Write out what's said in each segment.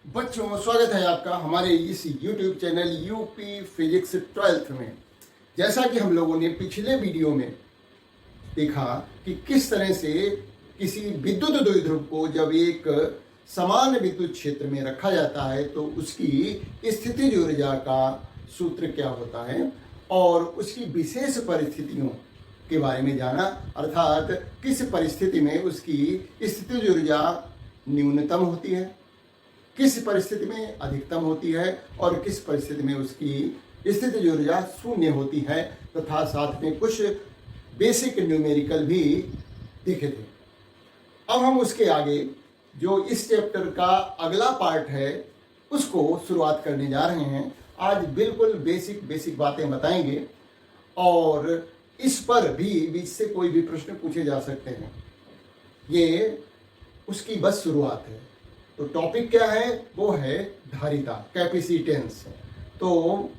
बच्चों, स्वागत है आपका हमारे इस YouTube channel UP physics 12th में। जैसा कि हम लोगों ने पिछले वीडियो में देखा कि किस तरह से किसी विद्युत द्विध्रुव को जब एक समान विद्युत क्षेत्र में रखा जाता है तो उसकी स्थितिज ऊर्जा का सूत्र क्या होता है और उसकी विशेष परिस्थितियों के बारे में जाना, अर्थात किस परिस्थिति में उसकी स्थितिज ऊर्जा न्यूनतम होती है, किस परिस्थिति में अधिकतम होती है और किस परिस्थिति में उसकी स्थितिज ऊर्जा शून्य होती है, तथा साथ में कुछ बेसिक न्यूमेरिकल भी देखे थे। अब हम उसके आगे जो इस चैप्टर का अगला पार्ट है उसको शुरुआत करने जा रहे हैं। आज बिल्कुल बेसिक बातें बताएंगे और इस पर भी बीच से कोई भी प्रश्न पूछे जा सकते हैं। ये उसकी बस शुरुआत है। तो टॉपिक क्या है? वो है धारिता, कैपेसिटेंस। तो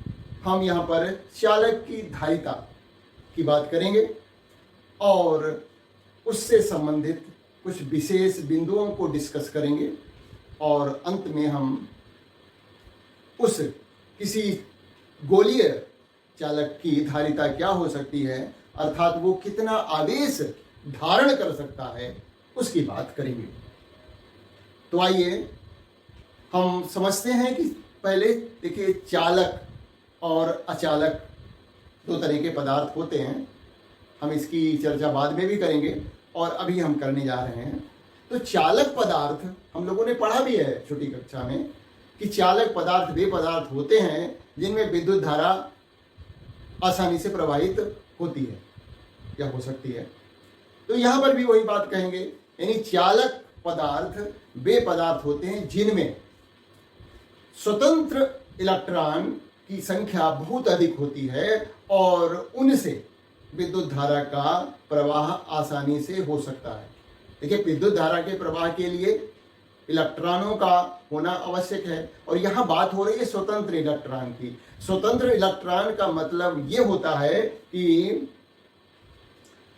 हम यहाँ पर चालक की धारिता की बात करेंगे और उससे संबंधित कुछ विशेष बिंदुओं को डिस्कस करेंगे और अंत में हम उस किसी गोलीय चालक की धारिता क्या हो सकती है, अर्थात वो कितना आवेश धारण कर सकता है, उसकी बात करेंगे। तो आइए हम समझते हैं कि पहले देखिए, चालक और अचालक दो तरह के पदार्थ होते हैं। हम इसकी चर्चा बाद में भी करेंगे और अभी हम करने जा रहे हैं। तो चालक पदार्थ हम लोगों ने पढ़ा भी है छोटी कक्षा में कि चालक पदार्थ वे पदार्थ होते हैं जिनमें विद्युत धारा आसानी से प्रवाहित होती है या हो सकती है। तो यहाँ पर भी वही बात कहेंगे, यानी चालक पदार्थ वे पदार्थ होते हैं जिनमें स्वतंत्र इलेक्ट्रॉन की संख्या बहुत अधिक होती है और उनसे विद्युत धारा का प्रवाह आसानी से हो सकता है। देखिए, विद्युत धारा के प्रवाह के लिए इलेक्ट्रॉनों का होना आवश्यक है और यहाँ बात हो रही है स्वतंत्र इलेक्ट्रॉन की। स्वतंत्र इलेक्ट्रॉन का मतलब ये होता है कि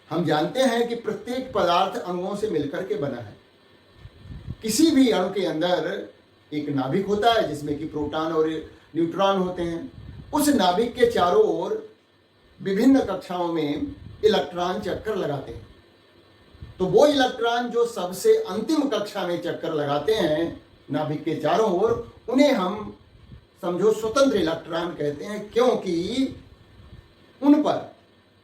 हम जानते हैं कि प्रत्येक पदार्थ अणुओं से मिलकर के बना है। किसी भी अणु के अंदर एक नाभिक होता है जिसमें कि प्रोटॉन और न्यूट्रॉन होते हैं। उस नाभिक के चारों ओर विभिन्न कक्षाओं में इलेक्ट्रॉन चक्कर लगाते हैं। तो वो इलेक्ट्रॉन जो सबसे अंतिम कक्षा में चक्कर लगाते हैं नाभिक के चारों ओर, उन्हें हम समझो स्वतंत्र इलेक्ट्रॉन कहते हैं, क्योंकि उन पर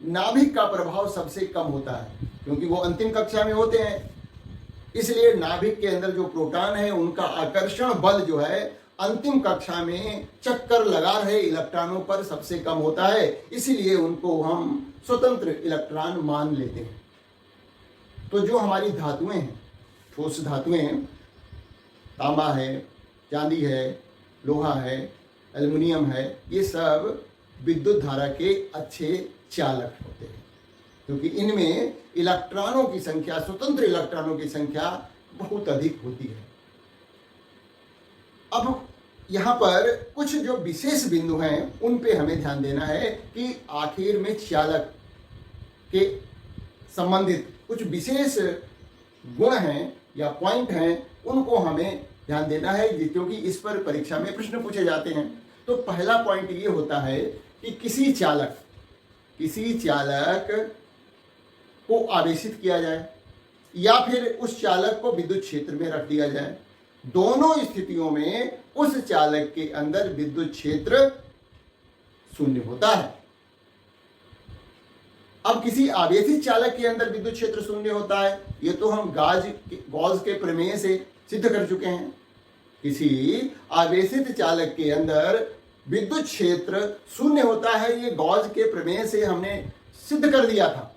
नाभिक का प्रभाव सबसे कम होता है, क्योंकि वो अंतिम कक्षा में होते हैं। इसलिए नाभिक के अंदर जो प्रोटॉन है उनका आकर्षण बल जो है अंतिम कक्षा में चक्कर लगा रहे इलेक्ट्रॉनों पर सबसे कम होता है, इसीलिए उनको हम स्वतंत्र इलेक्ट्रॉन मान लेते हैं। तो जो हमारी धातुएं हैं, ठोस धातुएं, तांबा है, चांदी है, लोहा है, एल्युमिनियम है, ये सब विद्युत धारा के अच्छे चालक होते हैं, क्योंकि इनमें इलेक्ट्रॉनों की संख्या, स्वतंत्र इलेक्ट्रॉनों की संख्या बहुत अधिक होती है। अब यहाँ पर कुछ जो विशेष बिंदु हैं उन पे हमें ध्यान देना है कि आखिर में चालक के संबंधित कुछ विशेष गुण हैं या पॉइंट हैं, उनको हमें ध्यान देना है, क्योंकि इस पर परीक्षा में प्रश्न पूछे जाते हैं। तो पहला पॉइंट ये होता है कि किसी चालक को आवेशित किया जाए या फिर उस चालक को विद्युत क्षेत्र में रख दिया जाए। दोनों स्थितियों में उस चालक के अंदर विद्युत क्षेत्र शून्य होता है। अब किसी आवेशित चालक के अंदर विद्युत क्षेत्र शून्य होता है, ये तो हम गॉस के प्रमेय से सिद्ध कर चुके हैं। किसी आवेशित चालक के अंदर विद्युत क्षेत्र शून्य होता है, ये गॉस के प्रमेय से हमने सिद्ध कर दिया था।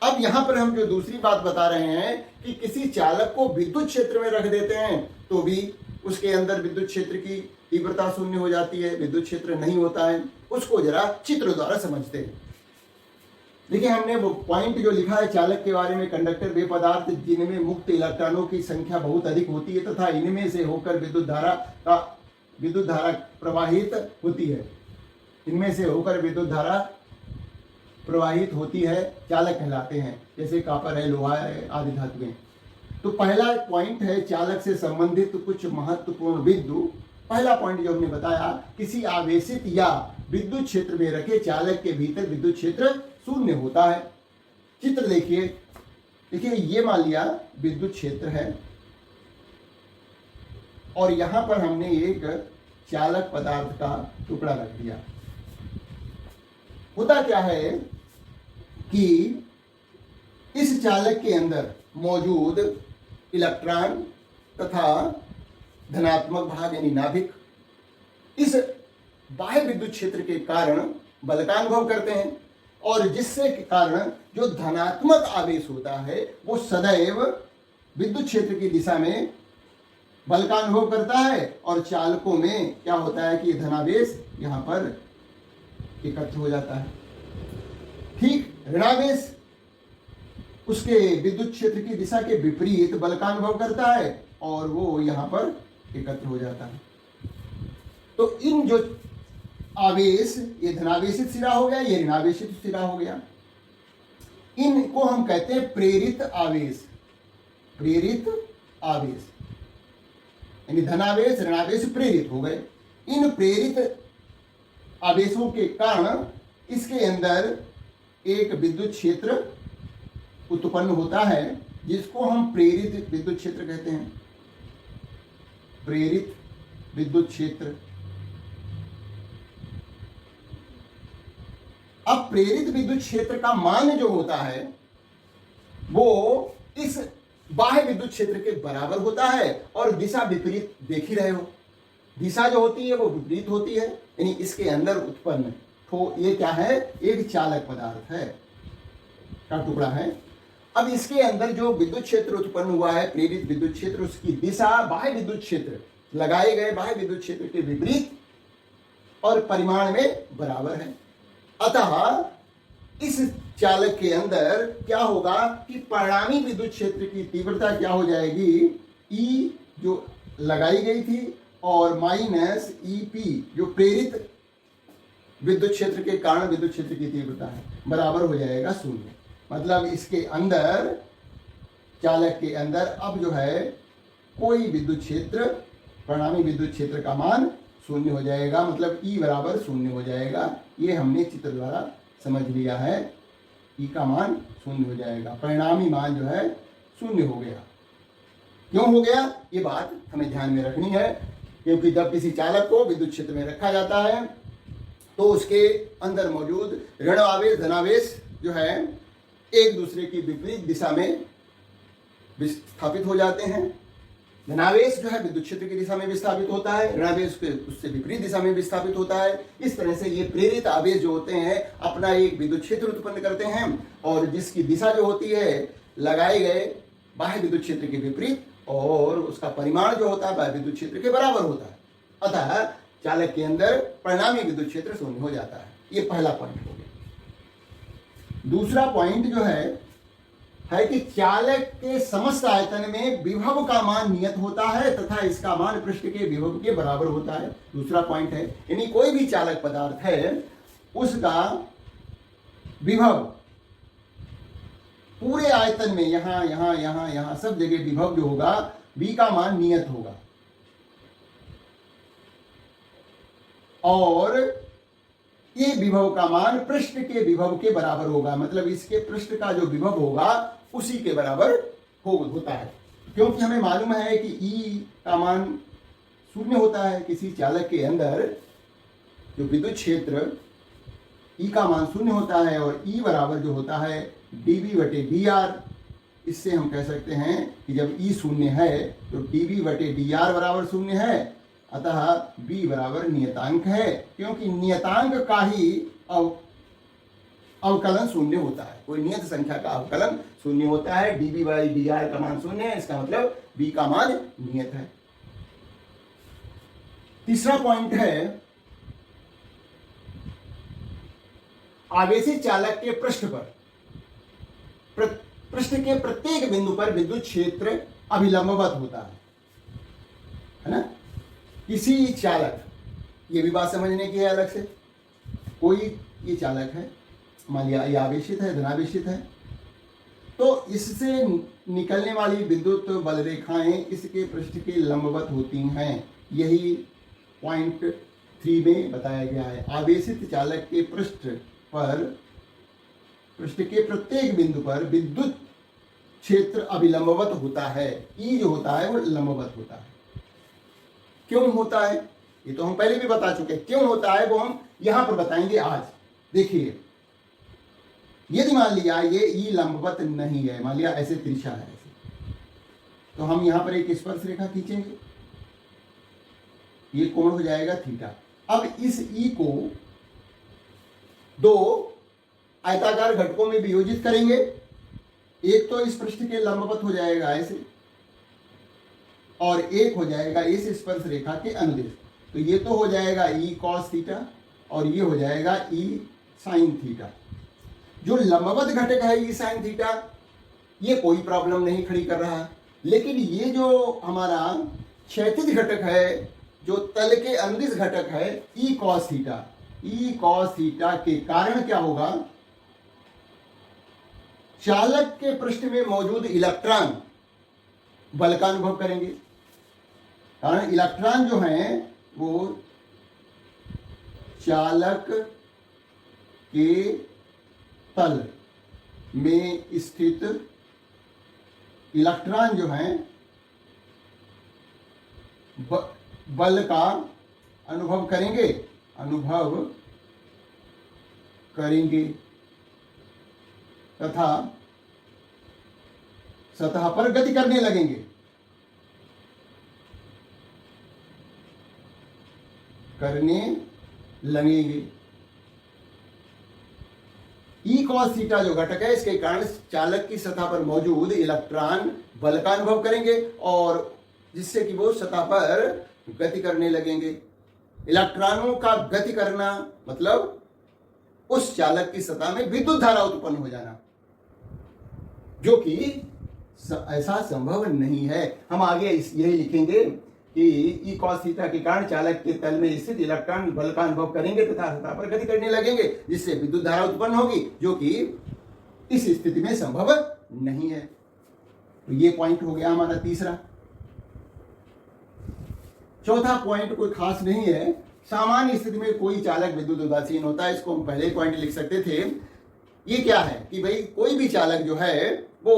अब यहां पर हम जो दूसरी बात बता रहे हैं कि किसी चालक को विद्युत क्षेत्र में रख देते हैं तो भी उसके अंदर विद्युत क्षेत्र की तीव्रता शून्य हो जाती है, विद्युत क्षेत्र नहीं होता है। उसको जरा चित्र द्वारा समझते हैं। देखिए, हमने वो पॉइंट जो लिखा है चालक के बारे में, कंडक्टर वे पदार्थ जिनमें मुक्त इलेक्ट्रॉनों की संख्या बहुत अधिक होती है तथा इनमें से होकर विद्युत धारा प्रवाहित होती है। इनमें से होकर विद्युत धारा प्रवाहित होती है, चालक कहलाते हैं। जैसे कॉपर है, लोहा है, आदि धातुएं। तो पहला पॉइंट है चालक से संबंधित कुछ महत्वपूर्ण बिंदु। पहला पॉइंट जो हमने बताया, किसी आवेशित या विद्युत क्षेत्र में रखे चालक के भीतर विद्युत क्षेत्र शून्य होता है। चित्र देखिए, ये मान लिया विद्युत क्षेत्र है और यहां पर हमने एक चालक पदार्थ का टुकड़ा रख दिया। होता क्या है कि इस चालक के अंदर मौजूद इलेक्ट्रॉन तथा धनात्मक भाग यानी नाभिक इस बाह्य विद्युत क्षेत्र के कारण बल का अनुभव करते हैं और जिससे के कारण जो धनात्मक आवेश होता है वो सदैव विद्युत क्षेत्र की दिशा में बल का अनुभव करता है और चालकों में क्या होता है कि धनावेश यहां पर एकत्र हो जाता है। ठीक ऋणावेश उसके विद्युत क्षेत्र की दिशा के विपरीत बल का अनुभव करता है और वो यहां पर एकत्र हो जाता है। तो इन जो आवेश, ये धनावेशित सिरा हो गया, ये ऋणावेशित सिरा हो गया, इनको हम कहते हैं प्रेरित आवेश। प्रेरित आवेश यानी धनावेश ऋणावेश प्रेरित हो गए। इन प्रेरित आवेशों के कारण इसके अंदर एक विद्युत क्षेत्र उत्पन्न होता है जिसको हम प्रेरित विद्युत क्षेत्र कहते हैं। प्रेरित विद्युत क्षेत्र। अब प्रेरित विद्युत क्षेत्र का मान जो होता है वो इस बाह्य विद्युत क्षेत्र के बराबर होता है और दिशा विपरीत देख ही रहे हो, दिशा जो होती है वो विपरीत होती है। यानी इसके अंदर उत्पन्न तो ये क्या है, एक चालक पदार्थ है का टुकड़ा है। अब इसके अंदर जो विद्युत क्षेत्र उत्पन्न हुआ है, प्रेरित विद्युत क्षेत्र, उसकी दिशा बाह्य विद्युत क्षेत्र, लगाए गए बाह्य विद्युत क्षेत्र के विपरीत और परिमाण में बराबर है। अतः इस चालक के अंदर क्या होगा कि परिणामी विद्युत क्षेत्र की तीव्रता क्या हो जाएगी, E जो लगाई गई थी और माइनस EP जो प्रेरित विद्युत क्षेत्र के कारण विद्युत क्षेत्र की तीव्रता है, बराबर हो जाएगा 0। मतलब इसके अंदर, चालक के अंदर अब जो है कोई विद्युत क्षेत्र, परिणामी विद्युत क्षेत्र का मान 0 हो जाएगा। मतलब E बराबर 0 हो जाएगा। ये हमने चित्र द्वारा समझ लिया है। E का मान 0 हो जाएगा, परिणामी मान जो है 0 हो गया। क्यों हो गया, ये बात हमें ध्यान में रखनी है, क्योंकि जब किसी चालक को विद्युत क्षेत्र में रखा जाता है तो उसके अंदर मौजूद ऋण आवेश धनावेश जो है एक दूसरे की विपरीत दिशा में विस्थापित हो जाते हैं। धनावेश जो है विद्युत क्षेत्र की दिशा में विस्थापित होता है, ऋणावेश उससे विपरीत दिशा में विस्थापित होता है। इस तरह से ये प्रेरित आवेश जो होते हैं अपना एक विद्युत क्षेत्र उत्पन्न करते हैं और जिसकी दिशा जो होती है लगाए गए बाह्य विद्युत क्षेत्र के विपरीत और उसका परिमाण जो होता है बाह्य विद्युत क्षेत्र के बराबर होता है। अतः चालक के अंदर परिणामी विद्युत क्षेत्र 0 हो जाता है। ये पहला पॉइंट हो गया। दूसरा पॉइंट जो है कि चालक के समस्त आयतन में विभव का मान नियत होता है तथा इसका मान पृष्ठ के विभव के बराबर होता है। दूसरा पॉइंट है, यानी कोई भी चालक पदार्थ है उसका विभव पूरे आयतन में यहां यहां यहां यहां सब जगह विभव जो होगा V का मान नियत होगा और ये विभव का मान पृष्ठ के विभव के बराबर होगा। मतलब इसके पृष्ठ का जो विभव होगा उसी के बराबर होता है, क्योंकि हमें मालूम है कि E का मान 0 होता है। किसी चालक के अंदर जो विद्युत क्षेत्र E का मान 0 होता है और E बराबर जो होता है dV/dr। इससे हम कह सकते हैं कि जब E 0 है तो dV/dr बराबर 0 है। अतः B बराबर नियतांक है, क्योंकि नियतांक का ही अवकलन 0 होता है। कोई नियत संख्या का अवकलन 0 होता है। dV/dr का मान 0 है, इसका मतलब B का मान नियत है। तीसरा पॉइंट है, आवेशित चालक के पृष्ठ पर पृष्ठ के प्रत्येक बिंदु पर विद्युत क्षेत्र अभिलंबवत होता है ना। किसी चालक, ये भी बात समझने की है अलग से, कोई ये चालक है, मान लिया ये आवेशित है धनावेशित है तो इससे निकलने वाली विद्युत बल रेखाएं इसके पृष्ठ के लंबवत होती हैं। यही पॉइंट 3 में बताया गया है। आवेशित चालक के पृष्ठ के प्रत्येक बिंदु पर विद्युत क्षेत्र अभिलंबवत होता है। ई जो होता है वो लंबवत होता है। क्यों होता है ये तो हम पहले भी बता चुके हैं। क्यों होता है वो हम यहां पर बताएंगे आज। देखिए, यदि मान लिया ये ई लंबवत नहीं है, मान लिया ऐसे तिरछा है ऐसे, तो हम यहां पर एक स्पर्श रेखा खींचेंगे, ये कोण हो जाएगा थीटा। अब इस ई को 2 आयताकार घटकों में वियोजित करेंगे। एक तो इस पृष्ठ के लंबवत हो जाएगा ऐसे, और एक हो जाएगा इस स्पर्श रेखा के अनुदिश। तो ये तो हो जाएगा ई कॉस थीटा और ये हो जाएगा ई साइन थीटा। जो लंबवत घटक है ई साइन थीटा, ये कोई प्रॉब्लम नहीं खड़ी कर रहा। लेकिन ये जो हमारा क्षैतिज घटक है, जो तल के अनुदिश घटक है E cos theta, E cos theta के कारण क्या होगा, चालक के पृष्ठ में मौजूद इलेक्ट्रॉन बल का अनुभव करेंगे। कारण इलेक्ट्रॉन जो हैं वो चालक के तल में स्थित इलेक्ट्रॉन जो हैं बल का अनुभव करेंगे तथा सतह पर गति करने लगेंगे। ई कॉस थीटा जो घटक है, इसके कारण चालक की सतह पर मौजूद इलेक्ट्रॉन बल का अनुभव करेंगे और जिससे कि वो सतह पर गति करने लगेंगे। इलेक्ट्रॉनों का गति करना मतलब उस चालक की सतह में विद्युत धारा उत्पन्न हो जाना, जो कि ऐसा संभव नहीं है। हम आगे यही लिखेंगे कि ई कॉस थीटा के कारण चालक के तल में स्थित इलेक्ट्रॉन बल का अनुभव करेंगे तथा सतह पर गति करने लगेंगे, जिससे विद्युत धारा उत्पन्न होगी, जो कि इस स्थिति में संभव नहीं है। तो ये पॉइंट हो गया हमारा तीसरा। चौथा पॉइंट कोई खास नहीं है। सामान्य स्थिति में कोई चालक विद्युत उदासीन होता है। इसको हम पहले ही पॉइंट लिख सकते थे। ये क्या है कि भाई कोई भी चालक जो है वो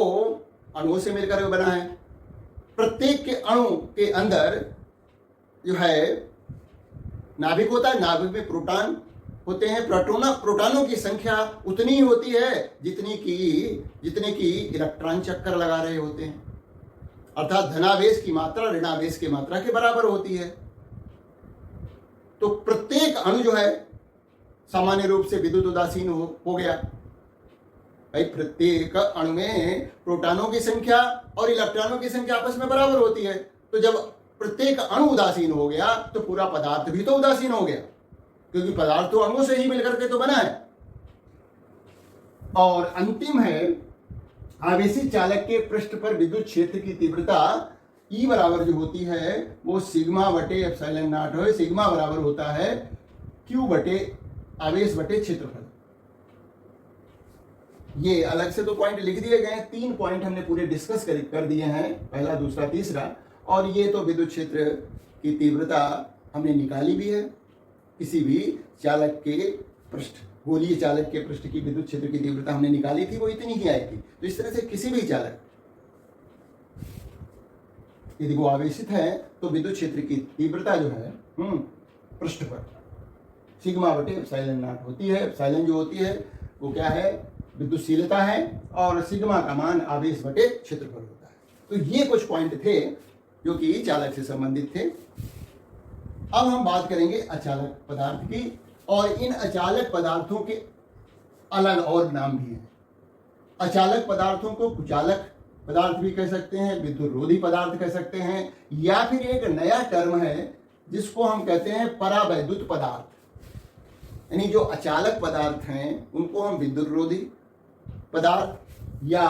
अणुओं से मिलकर बना है। प्रत्येक के अणु के अंदर जो है नाभिक होता है। नाभिक में प्रोटॉन होते हैं। प्रोटॉनों की संख्या उतनी ही होती है जितने की इलेक्ट्रॉन चक्कर लगा रहे होते हैं। अर्थात धनावेश की मात्रा ऋणावेश की मात्रा के बराबर होती है। तो प्रत्येक अणु जो है सामान्य रूप से विद्युत उदासीन हो गया। भाई प्रत्येक अणु में प्रोटॉनों की संख्या और इलेक्ट्रॉनों की संख्या आपस में बराबर होती है। तो जब प्रत्येक अणु उदासीन हो गया तो पूरा पदार्थ भी तो उदासीन हो गया, क्योंकि पदार्थ तो अणुओं से ही मिलकर के तो बना है। और अंतिम है, आवेशित चालक के पृष्ठ पर विद्युत क्षेत्र की तीव्रता ई बराबर जो होती है वो सिग्मा बटे एप्सिलॉन नॉट है। सिग्मा बराबर होता है क्यू बटे आवेश बटे क्षेत्रफल। ये अलग से तो पॉइंट लिख दिए गए हैं। 3 पॉइंट हमने पूरे डिस्कस कर दिए हैं, पहला, दूसरा, तीसरा। और ये तो विद्युत क्षेत्र की तीव्रता हमने निकाली भी है। किसी भी चालक के पृष्ठ, गोलीय चालक के पृष्ठ की विद्युत क्षेत्र की तीव्रता हमने निकाली थी, वो इतनी ही आई थी। तो इस तरह से किसी भी चालक यदि वो आवेशित है तो विद्युत क्षेत्र की तीव्रता जो है पृष्ठ पर सिग्मा बटे एप्सिलॉन नॉट होती है। एप्सिलॉन जो होती है वो क्या है, विद्युतशीलता है, और सिग्मा का मान आवेश बटे क्षेत्रफल होता है। तो ये कुछ पॉइंट थे जो कि चालक से संबंधित थे। अब हम बात करेंगे अचालक पदार्थ की, और इन अचालक पदार्थों के अलग और नाम भी हैं। अचालक पदार्थों को कुचालक पदार्थ भी कह सकते हैं, विद्युतरोधी पदार्थ कह सकते हैं, या फिर एक नया टर्म है जिसको हम कहते हैं परावैद्युत पदार्थ। यानी जो अचालक पदार्थ हैं उनको हम विद्युतरोधी पदार्थ या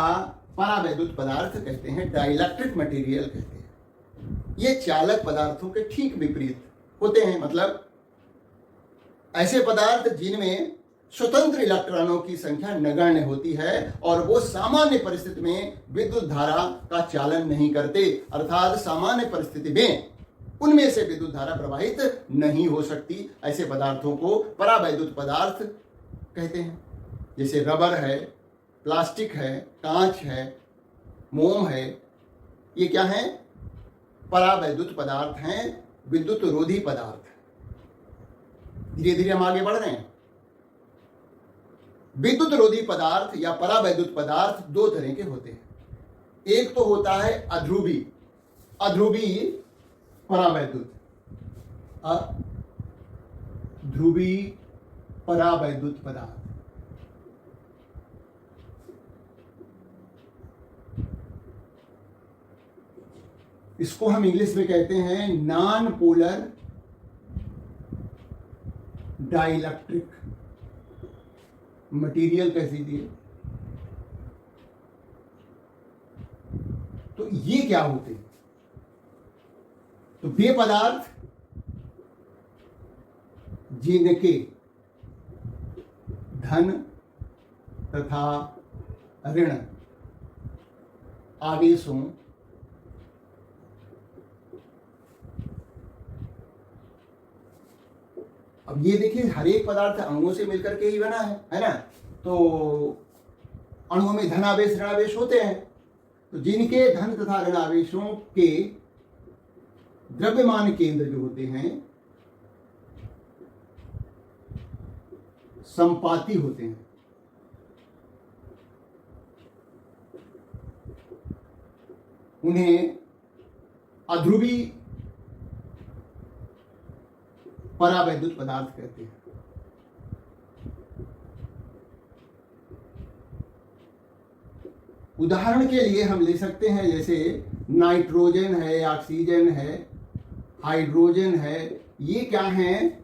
परावैद्युत पदार्थ कहते हैं, डाइलेक्ट्रिक मटेरियल कहते हैं। ये चालक पदार्थों के ठीक विपरीत होते हैं। मतलब ऐसे पदार्थ जिनमें स्वतंत्र इलेक्ट्रॉनों की संख्या नगण्य होती है और वो सामान्य परिस्थिति में विद्युत धारा का चालन नहीं करते, अर्थात सामान्य परिस्थिति में उनमें से विद्युत धारा प्रवाहित नहीं हो सकती। ऐसे पदार्थों को परावैद्युत पदार्थ कहते हैं। जैसे रबर है, प्लास्टिक है, कांच है, मोम है, ये क्या है? परावैद्युत पदार्थ हैं, विद्युत रोधी पदार्थ। धीरे धीरे हम आगे बढ़ रहे हैं। विद्युत रोधी पदार्थ या परावैद्युत पदार्थ दो तरह के होते हैं। एक तो होता है अध्रुवी, अध्रुवी परावैद्युत, अध्रुवी परावैद्युत पदार्थ। इसको हम इंग्लिश में कहते हैं नॉन पोलर डाइलेक्ट्रिक मटेरियल कह दीजिए। तो ये क्या होते हैं? तो वे पदार्थ जिनके धन तथा ऋण आवेशों अब ये देखिए, हर एक पदार्थ अणुओं से मिलकर के ही बना है ना? तो अणुओं में धनावेश ऋणावेश होते हैं। तो जिनके धन तथा ऋणावेशों के द्रव्यमान केंद्र जो होते हैं संपाती होते हैं, उन्हें अध्रुवी परावैद्युत पदार्थ कहते हैं। उदाहरण के लिए हम ले सकते हैं, जैसे नाइट्रोजन है, ऑक्सीजन है, हाइड्रोजन है, ये क्या हैं?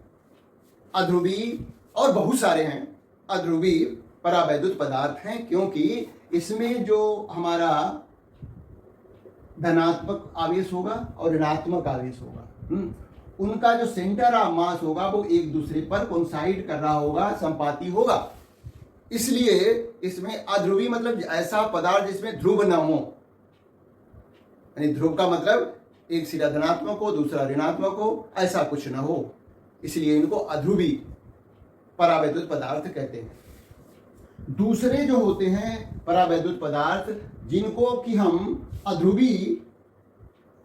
अध्रुवी, और बहुत सारे हैं अध्रुवी परावैद्युत पदार्थ हैं, क्योंकि इसमें जो हमारा धनात्मक आवेश होगा और ऋणात्मक आवेश होगा, उनका जो सेंटर ऑफ मास होगा वो एक दूसरे पर कोइंसाइड कर रहा होगा, संपाती होगा। इसलिए इसमें अध्रुवी मतलब ऐसा पदार्थ जिसमें ध्रुव न हो, यानी ध्रुव का मतलब एक सिरा धनात्मक हो दूसरा ऋणात्मक हो, ऐसा कुछ न हो, इसलिए इनको अध्रुवी परावैद्युत पदार्थ कहते हैं। दूसरे जो होते हैं परावैद्युत पदार्थ, जिनको कि हम अध्रुवी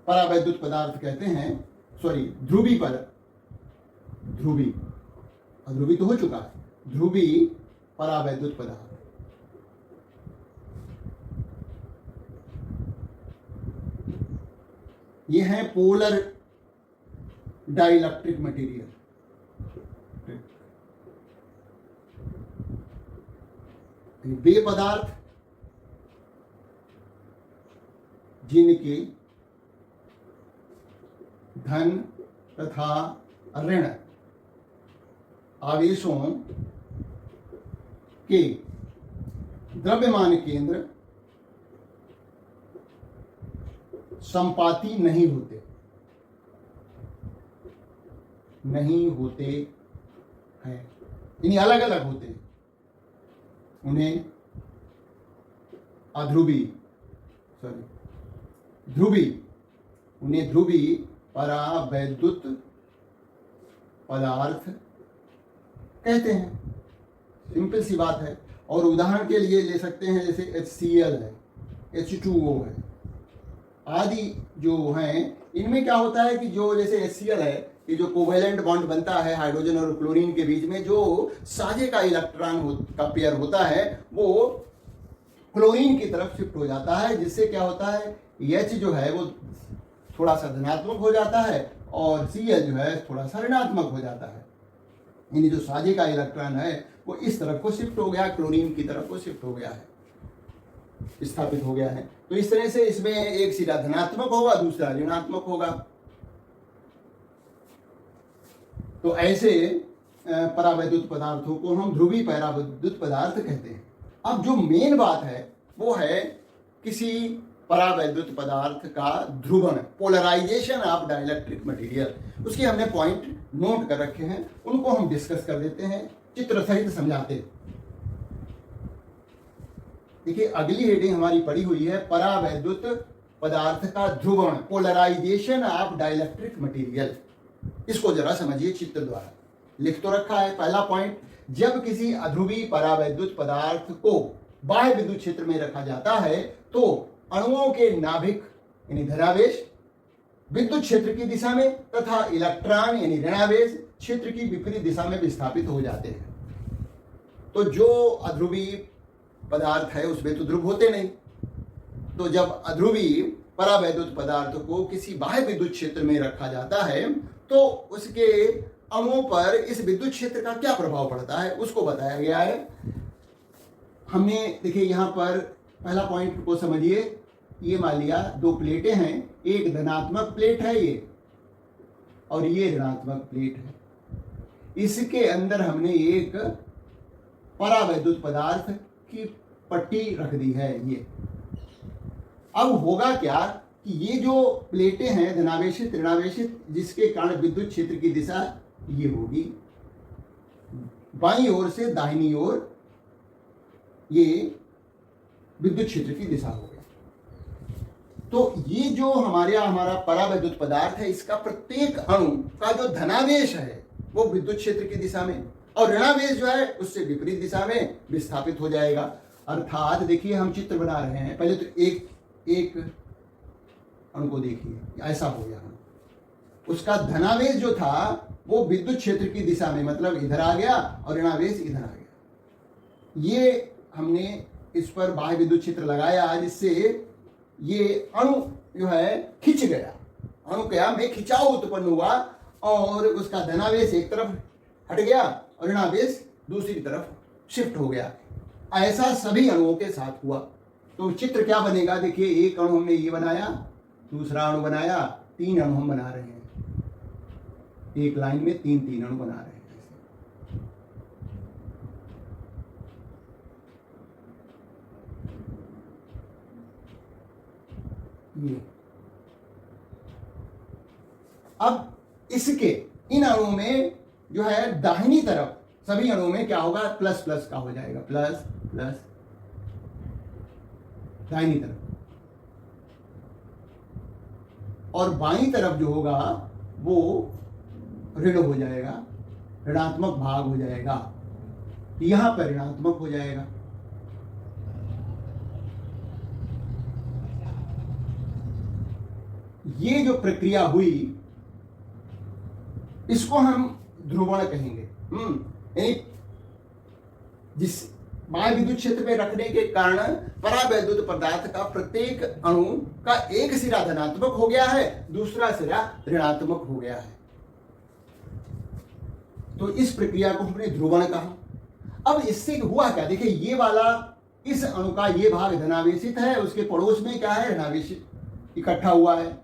परावैद्युत पदार्थ कहते हैं, सॉरी ध्रुवी अध्रुवी तो हो चुका है, ध्रुवी परावैद्युत पदार्थ। ये है पोलर डाइलेक्ट्रिक मटेरियल। वे पदार्थ जिनके धन तथा ऋण आवेशों के द्रव्यमान केंद्र संपाती नहीं होते हैं, यानी अलग अलग होते हैं, उन्हें ध्रुवी परावैद्युत पदार्थ कहते हैं। सिंपल सी बात है। और उदाहरण के लिए ले सकते हैं, जैसे HCl है, H2O है आदि जो हैं, इनमें क्या होता है कि जो जैसे HCl है, ये जो कोवेलेंट बॉन्ड बनता है हाइड्रोजन और क्लोरीन के बीच में, जो साझे का इलेक्ट्रॉन का पेयर होता है वो क्लोरीन की तरफ शिफ्ट हो जाता है, जिससे क्या होता है H जो है वो थोड़ा सा धनात्मक हो जाता है और Cl जो है थोड़ा सा ऋणात्मक हो जाता है। यानी जो साझे का इलेक्ट्रॉन है वो इस तरफ को शिफ्ट हो गया, क्लोरीन की तरफ को शिफ्ट हो गया है, स्थापित हो गया है। तो इस तरह से इसमें एक सिरा धनात्मक होगा दूसरा ऋणात्मक होगा। तो ऐसे परावैद्युत पदार्थों को हम ध्रुवी परावैद्युत पदार्थ कहते हैं। अब जो मेन बात है वो है किसी परावैद्युत पदार्थ का ध्रुवण, पोलराइजेशन ऑफ डाइलेक्ट्रिक मटेरियल। उसके हमने पॉइंट नोट कर रखे हैं, उनको हम डिस्कस कर देते हैं। चित्र सहित समझाते हैं। देखिए अगली हेडिंग हमारी पड़ी हुई है परावैद्युत पदार्थ का ध्रुवण, पोलराइजेशन ऑफ डाइलेक्ट्रिक मटेरियल। इसको जरा समझिए चित्र द्वारा। लिख तो रखा है पहला पॉइंट, जब किसी अध्रुवीय परावैद्युत पदार्थ को बाह्य विद्युत क्षेत्र में रखा जाता है तो अणुओं के नाभिक यानी धनावेश विद्युत क्षेत्र की दिशा में तथा इलेक्ट्रॉन यानी ऋणावेश क्षेत्र की विपरीत दिशा में विस्थापित हो जाते हैं। तो जो अध्रुवीय पदार्थ है उसमें तो ध्रुव होते नहीं, तो जब अध्रुवीय परावैद्युत पदार्थ को किसी बाह्य विद्युत क्षेत्र में रखा जाता है तो उसके अणुओं पर इस विद्युत क्षेत्र का क्या प्रभाव पड़ता है उसको बताया गया है। हमने देखिए यहाँ पर पहला पॉइंट को समझिए। ये मान लिया दो प्लेटें हैं, एक धनात्मक प्लेट है ये और ये ऋणात्मक प्लेट है। इसके अंदर हमने एक परावैद्युत पदार्थ की पट्टी रख दी है। ये अब होगा क्या कि ये जो प्लेटें हैं धनावेशित ऋणावेशित, जिसके कारण विद्युत क्षेत्र की दिशा ये होगी, बाईं ओर से दाहिनी ओर ये विद्युत क्षेत्र की दिशा हो गई। तो ये जो हमारा परावैद्युत पदार्थ है इसका प्रत्येक अणु का जो धनावेश है वो विद्युत क्षेत्र की दिशा में और ऋणावेश जो है उससे विपरीत दिशा में विस्थापित हो जाएगा। अर्थात देखिए हम चित्र बना रहे हैं, पहले तो एक अणु को देखिए, ऐसा हो गया। उसका धनावेश जो था वो विद्युत क्षेत्र की दिशा में, मतलब इधर आ गया और ऋणावेश इधर आ गया। ये हमने इस पर बाह्य विद्युत क्षेत्र लगाया जिससे ये अणु जो है खिंच गया, अणु क्या में खिंचाव उत्पन्न हुआ और उसका धनावेश एक तरफ हट गया और ऋणावेश दूसरी तरफ शिफ्ट हो गया। ऐसा सभी अणुओं के साथ हुआ। तो चित्र क्या बनेगा, देखिए एक अणु हमने ये बनाया, दूसरा अणु बनाया, तीन अणु हम बना रहे हैं, एक लाइन में तीन अणु बना रहे हैं। ये अब इसके इन अणुओं में जो है दाहिनी तरफ सभी अणुओं में क्या होगा, प्लस प्लस का हो जाएगा, प्लस प्लस दाहिनी तरफ, और बाईं तरफ जो होगा वो ऋण हो जाएगा, ऋणात्मक भाग हो जाएगा, यहां पर ऋणात्मक हो जाएगा। ये जो प्रक्रिया हुई इसको हम ध्रुवण कहेंगे। यानी जिस बाह्य विद्युत क्षेत्र में रखने के कारण परावैद्युत पदार्थ का प्रत्येक अणु का एक सिरा धनात्मक हो गया है, दूसरा सिरा ऋणात्मक हो गया है। तो इस प्रक्रिया को हमने ध्रुवण कहा। अब इससे हुआ क्या, देखिए ये वाला इस अणु का ये भाग धनावेशित है, उसके पड़ोस में क्या है, ऋणावेशित इकट्ठा हुआ है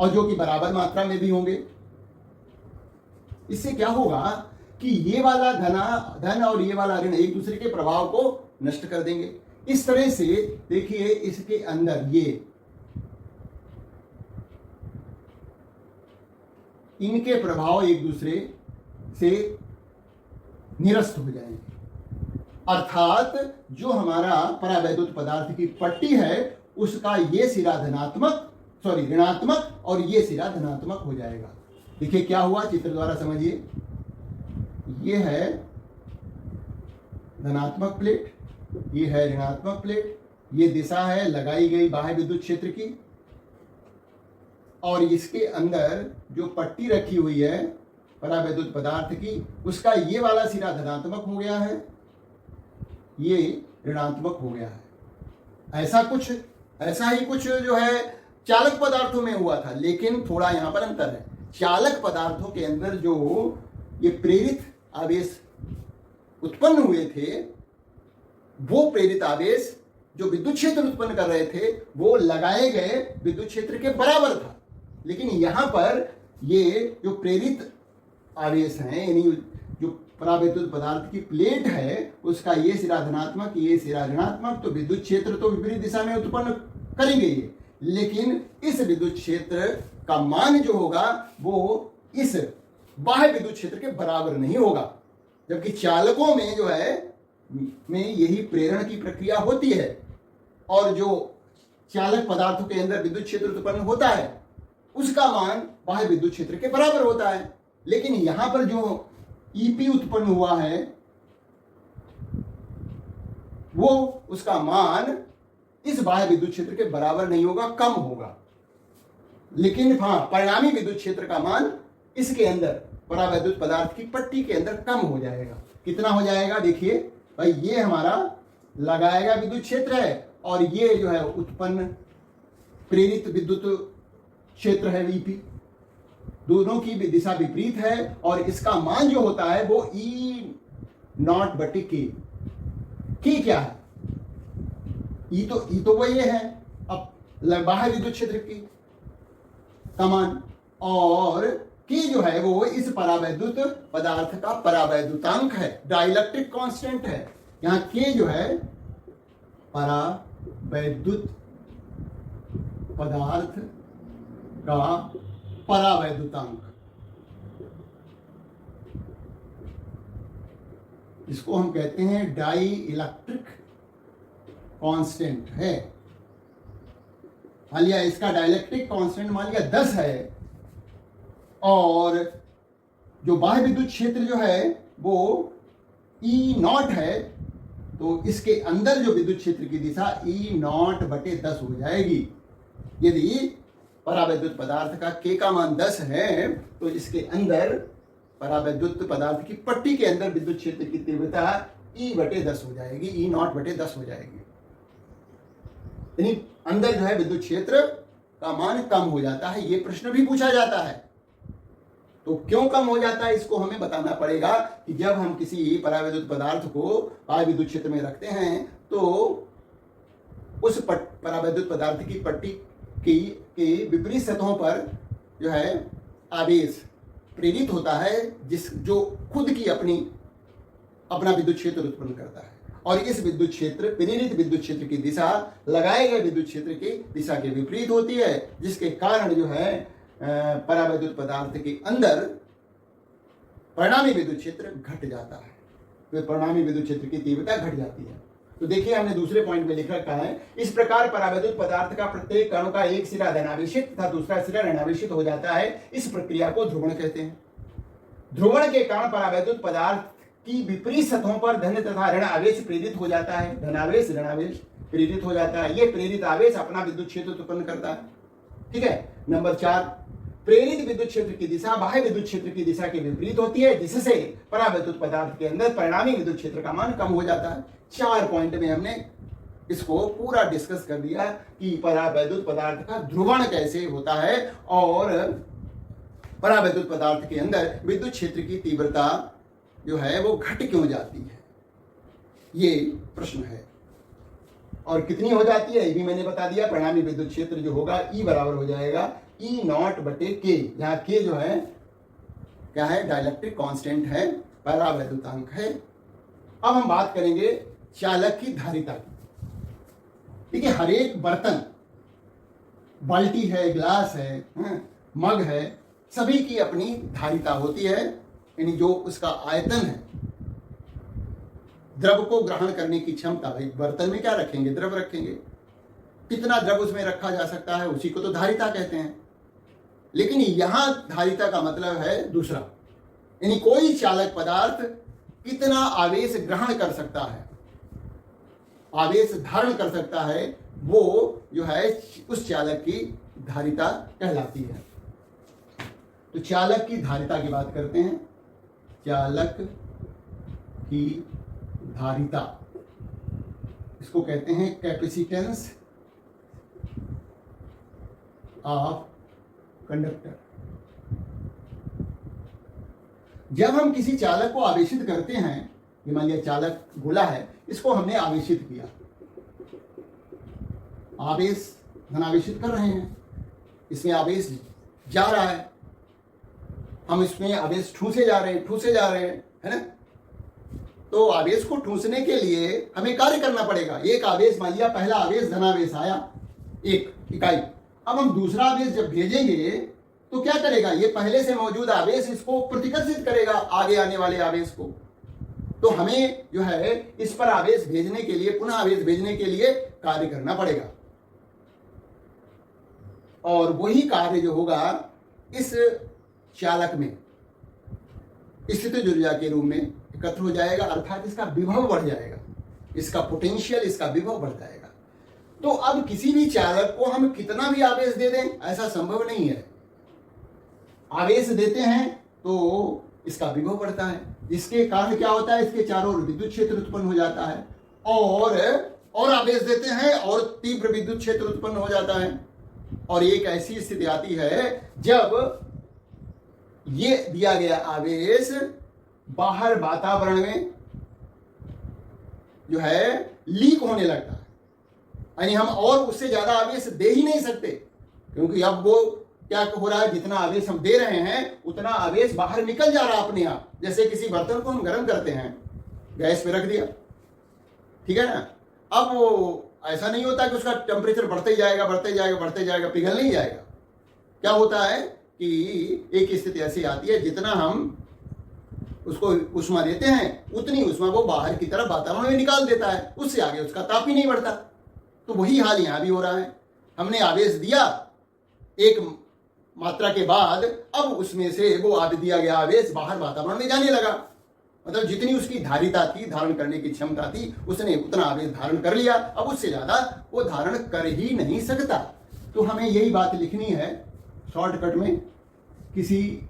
और जो कि बराबर मात्रा में भी होंगे। इससे क्या होगा कि ये वाला धन और ये वाला ऋण एक दूसरे के प्रभाव को नष्ट कर देंगे। इस तरह से देखिए इसके अंदर ये इनके प्रभाव एक दूसरे से निरस्त हो जाएंगे। अर्थात जो हमारा परावैद्युत पदार्थ की पट्टी है उसका ये सिरा ऋणात्मक और ये सिरा धनात्मक हो जाएगा। देखिए क्या हुआ, चित्र द्वारा समझिए। ये है धनात्मक प्लेट, ये है ऋणात्मक प्लेट, ये दिशा है लगाई गई बाह्य विद्युत क्षेत्र की, और इसके अंदर जो पट्टी रखी हुई है परावैद्युत पदार्थ की उसका ये वाला सिरा धनात्मक हो गया है, ये ऋणात्मक हो गया है। ऐसा ही कुछ जो है चालक पदार्थों में हुआ था, लेकिन थोड़ा यहां पर अंतर है। चालक पदार्थों के अंदर जो ये प्रेरित आवेश उत्पन्न हुए थे वो प्रेरित आवेश जो विद्युत क्षेत्र उत्पन्न कर रहे थे वो लगाए गए विद्युत क्षेत्र के बराबर था। लेकिन यहां पर ये जो प्रेरित आवेश हैं यानी जो परावैद्युत पदार्थ की प्लेट है उसका ये सिरा धनात्मक ये सिरा ऋणात्मक, तो विद्युत क्षेत्र तो विपरीत दिशा में उत्पन्न करेंगे ये, लेकिन इस विद्युत क्षेत्र का मान जो होगा वो इस बाह्य विद्युत क्षेत्र के बराबर नहीं होगा। जबकि चालकों में जो है में यही प्रेरण की प्रक्रिया होती है और जो चालक पदार्थों के अंदर विद्युत क्षेत्र उत्पन्न होता है उसका मान बाह्य विद्युत क्षेत्र के बराबर होता है। लेकिन यहां पर जो ईपी उत्पन्न हुआ है वो उसका मान इस बाह्य विद्युत क्षेत्र के बराबर नहीं होगा, कम होगा। लेकिन हाँ, परिणामी विद्युत क्षेत्र का मान इसके अंदर परावैद्युत पदार्थ की पट्टी के अंदर कम हो जाएगा। कितना हो जाएगा? देखिए भाई, ये हमारा लगाएगा विद्युत क्षेत्र है और ये जो है उत्पन्न प्रेरित विद्युत क्षेत्र है वीपी, दोनों की दिशा विपरीत है और इसका मान जो होता है वो E0 बटे के क्या है? ई तो वो ये है अब बाह्य विद्युत क्षेत्र की का मान, और के जो है वो इस परावैद्युत पदार्थ का परावैद्युतांक है, डाइलेक्ट्रिक कांस्टेंट है। यहां के जो है परावैद्युत पदार्थ का परावैद्युतांक, इसको हम कहते हैं डाई इलेक्ट्रिक कांस्टेंट है। मान लिया इसका डाइलेक्ट्रिक कांस्टेंट मान लिया 10 है और जो बाह्य विद्युत क्षेत्र जो है वो E0 है, तो इसके अंदर जो विद्युत क्षेत्र की दिशा E0 बटे 10 हो जाएगी। यदि परावैद्युत पदार्थ का के का मान 10 है तो इसके अंदर परावैद्युत पदार्थ की पट्टी के अंदर विद्युत क्षेत्र की तीव्रता E बटे 10 हो जाएगी, E0 बटे 10 हो जाएगी। यानी अंदर जो है विद्युत क्षेत्र का मान कम हो जाता है। ये प्रश्न भी पूछा जाता है। तो क्यों कम हो जाता है इसको हमें बताना पड़ेगा कि जब हम किसी परावैद्युत पदार्थ को बाह्य विद्युत क्षेत्र में रखते हैं तो उस परावैद्युत पदार्थ की पट्टी के विपरीत सतहों पर जो है आवेश प्रेरित होता है, जो खुद की अपना विद्युत क्षेत्र उत्पन्न करता है और इस विद्युत क्षेत्र प्रेरित विद्युत क्षेत्र की दिशा लगाए गए विद्युत क्षेत्र की दिशा के विपरीत होती है, जिसके कारण जो है परावैद्युत पदार्थ के अंदर परिणामी विद्युत क्षेत्र घट जाता है, तो परिणामी विद्युत क्षेत्र की तीव्रता घट जाती है। तो देखिए हमने दूसरे पॉइंट में लिख रखा है, इस प्रकार परावैद्युत पदार्थ का प्रत्येक कणों का एक सिरा धनावेशित तथा दूसरा सिरा ऋणावेशित हो जाता है। इस प्रक्रिया को ध्रुवण कहते हैं। ध्रुवण के कारण परावैद्युत पदार्थ की विपरीत सतहों पर धन तथा ऋण आवेश प्रेरित हो जाता है, धनावेश ऋणावेश प्रेरित हो जाता है। यह प्रेरित आवेश अपना विद्युत क्षेत्र उत्पन्न करता है। ठीक है। नंबर 4, प्रेरित विद्युत क्षेत्र की दिशा बाह्य विद्युत क्षेत्र की दिशा के विपरीत होती है, जिससे परावैद्युत पदार्थ के अंदर परिणामी विद्युत क्षेत्र का मान कम हो जाता है। 4 पॉइंट में हमने इसको पूरा डिस्कस कर दिया कि परावैद्युत पदार्थ का ध्रुवण कैसे होता है और परावैद्युत पदार्थ के अंदर विद्युत क्षेत्र की तीव्रता जो है वो घट क्यों जाती है, ये प्रश्न है। और कितनी हो जाती है ये भी मैंने बता दिया। परिणामी विद्युत क्षेत्र जो होगा E बराबर हो जाएगा E0 बटे के, जहां के जो है क्या है, डाइलेक्ट्रिक कांस्टेंट है, परावैद्युतांक है। अब हम बात करेंगे चालक की धारिता की। देखिए हर एक बर्तन, बाल्टी है, ग्लास है, मग है, सभी की अपनी धारिता होती है, यानी जो उसका आयतन है, द्रव को ग्रहण करने की क्षमता। भाई बर्तन में क्या रखेंगे, द्रव रखेंगे, कितना द्रव उसमें रखा जा सकता है, उसी को तो धारिता कहते हैं। लेकिन यहां धारिता का मतलब है दूसरा, यानी कोई चालक पदार्थ कितना आवेश ग्रहण कर सकता है, आवेश धारण कर सकता है, वो जो है उस चालक की धारिता कहलाती है। तो चालक की धारिता की बात करते हैं। चालक की धारिता, इसको कहते हैं कैपेसिटेंस ऑफ कंडक्टर। जब हम किसी चालक को आवेशित करते हैं, मान लिया चालक गोला है, इसको हमने आवेशित किया, आवेश धनावेशित कर रहे हैं, इसमें आवेश जा रहा है, हम इसमें आवेश ठूसे जा रहे हैं, है ना। तो आवेश को ठूसने के लिए हमें कार्य करना पड़ेगा। एक आवेश, मान लिया पहला आवेश धनावेश आया 1 इकाई, अब हम दूसरा आवेश जब भेजेंगे तो क्या करेगा, ये पहले से मौजूद आवेश इसको प्रतिकर्षित करेगा आगे आने वाले आवेश को, तो हमें जो है इस पर आवेश भेजने के लिए, पुनः आवेश भेजने के लिए कार्य करना पड़ेगा। और वही कार्य जो होगा इस चालक में स्थितिज ऊर्जा के रूप में एकत्र हो जाएगा, अर्थात इसका विभव बढ़ जाएगा, इसका पोटेंशियल, इसका विभव बढ़ जाएगा। तो अब किसी भी चालक को हम कितना भी आवेश दे दें ऐसा संभव नहीं है। आवेश देते हैं तो इसका विभव बढ़ता है, जिसके कारण क्या होता है, इसके चारों ओर विद्युत क्षेत्र उत्पन्न हो जाता है, और आवेश देते हैं और तीव्र विद्युत क्षेत्र उत्पन्न हो जाता है। और एक ऐसी स्थिति आती है जब ये दिया गया आवेश बाहर वातावरण में जो है लीक होने लगता है, यानी हम और उससे ज्यादा आवेश दे ही नहीं सकते, क्योंकि अब वो क्या हो रहा है, जितना आवेश हम दे रहे हैं उतना आवेश बाहर निकल जा रहा है अपने आप। जैसे किसी बर्तन को हम गर्म करते हैं, गैस पे रख दिया, ठीक है ना, अब वो ऐसा नहीं होता कि उसका टेम्परेचर बढ़ते जाएगा बढ़ते जाएगा बढ़ते जाएगा, पिघल नहीं जाएगा। क्या होता है कि एक स्थिति ऐसी आती है जितना हम उसको उष्मा देते हैं उतनी उष्मा वो बाहर की तरफ वातावरण में निकाल देता है, उससे आगे उसका ताप ही नहीं बढ़ता। तो वही हाल यहाँ भी हो रहा है। हमने आवेश दिया एक मात्रा के बाद, अब उसमें से वो दिया गया आवेश बाहर वातावरण में जाने लगा, मतलब जितनी उसकी धारिता थी, धारण करने की क्षमता थी, उसने उतना आवेश धारण कर लिया, अब उससे ज्यादा वो धारण कर ही नहीं सकता। तो हमें यही बात लिखनी है शॉर्टकट में। किसी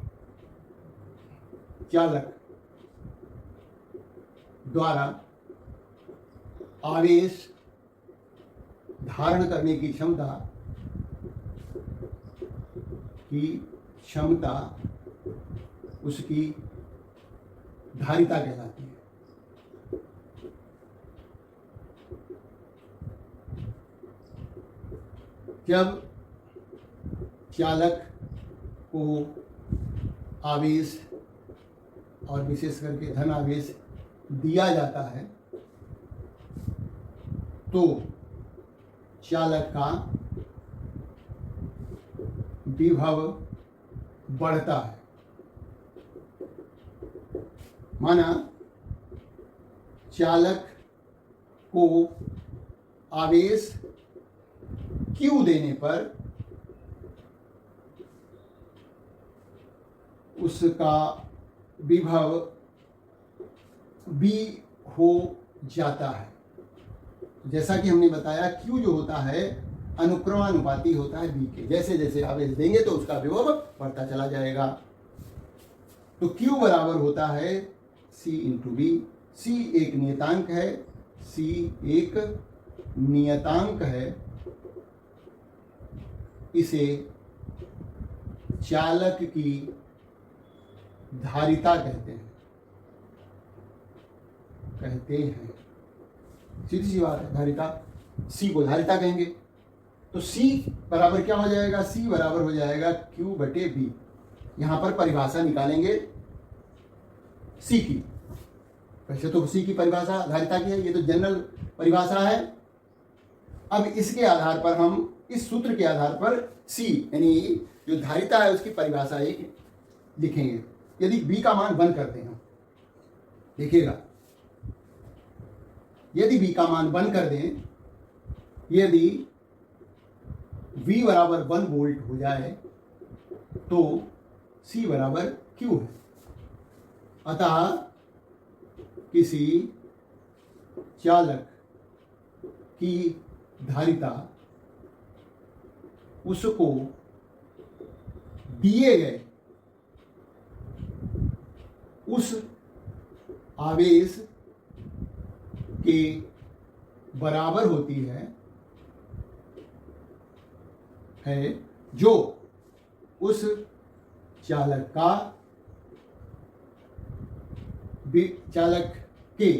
चालक द्वारा आवेश धारण करने की क्षमता उसकी धारिता कहलाती है। जब चालक को आवेश और विशेष करके धन आवेश दिया जाता है तो चालक का विभव बढ़ता है। माना चालक को आवेश Q देने पर उसका विभव V हो जाता है। जैसा कि हमने बताया Q जो होता है अनुक्रमानुपाती होता है V के, जैसे जैसे आवेश देंगे तो उसका विभव बढ़ता चला जाएगा। तो Q बराबर होता है C इंटू V। C एक नियतांक है, C एक नियतांक है, इसे चालक की धारिता कहते हैं। सीधी सी बात है, धारिता, C को धारिता कहेंगे। तो C बराबर क्या हो जाएगा, C बराबर हो जाएगा Q बटे V। यहां पर परिभाषा निकालेंगे C की। वैसे तो C की परिभाषा धारिता की है, ये तो जनरल परिभाषा है। अब इसके आधार पर हम इस सूत्र के आधार पर C यानी जो धारिता है उसकी परिभाषा एक लिखेंगे। यदि V का मान 1 करते हैं, देखिएगा, यदि V का मान 1 कर दें, यदि V बराबर 1 वोल्ट हो जाए तो C बराबर Q है। अतः किसी चालक की धारिता उसको दिए गए उस आवेश के बराबर होती है जो उस चालक के